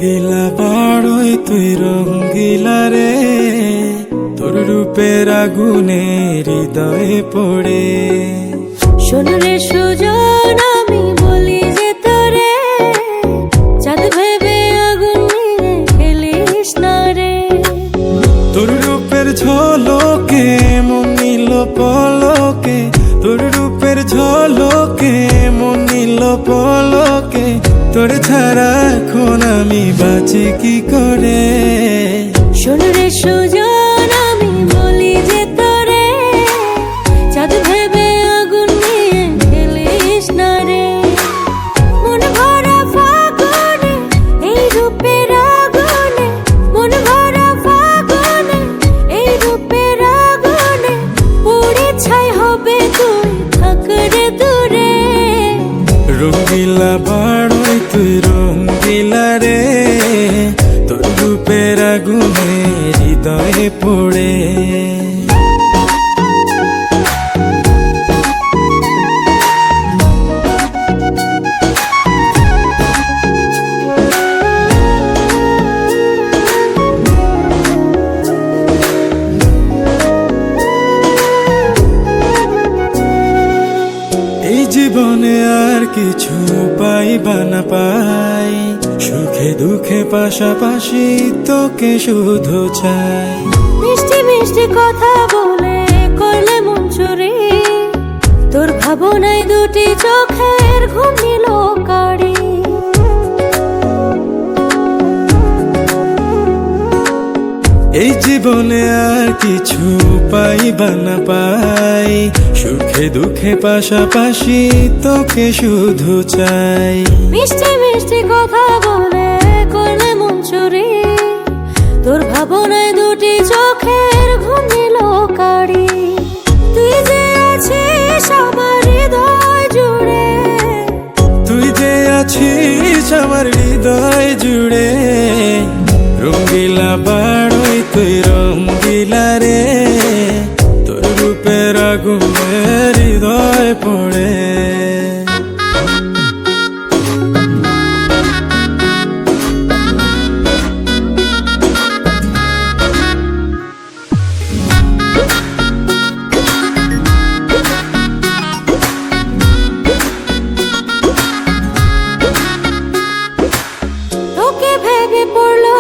রঙ্গিলা বাড়ই তুই রঙ্গিলা রে, তোর রূপের আগুনে হৃদয়ে পড়ে। শোন রে সুজন, আমি বলি যে তোরে, চাঁদ ভেবে আগুন নিয়ে খেলিস না রে। তোর রূপের ঝলকে মন নিল পলকে, তোর রূপের ঝলকে মন নিল পলকে, তোর ছাড়া এখন আমি বাঁচি কি করে। শোন রে সুজন, আমি বলি যে তোরে, চাঁদ ভেবে আগুন নিয়ে খেলিস না রে। মন ভরা ফাগুনে এই রূপের আগুনে, মন ভরা ফাগুনে এই রূপের আগুনে, পুড়ে ছাই হবে তুই থাক রে দূরে। রঙ্গিলা বাড়ই তুই রঙ্গিলা রে, তোর রূপের আগুনে হৃদয়ে পড়ে। এই জীবনে আর কিছু পাইবা না পাই, সুখে দুঃখে পাশাপাশি তোকে শুধু চাই। মিষ্টি মিষ্টি কথা বলে করলে মন চুরি, তোর ভাবনায় দুটি চোখের ঘুম নিল কারি। এই জীবনে আর কিছু পাইবা না পাই, সুখে দুঃখে পাশাপাশি তোকে শুধু চাই। মিষ্টি মিষ্টি কথা বলে করলে মন চুরি, তোর ভাবনায় দুটি চোখের ঘুম নিল কারি। তুই যে আছিস আমার হৃদয় জুড়ে, তুই যে আছিস আমার হৃদয় জুড়ে। রঙ্গিলা বাড়ই তুই রঙ্গিলা রে, তোর রূপের আগুনে হৃদয় পড়ে। তোকে ভেবে পড়লো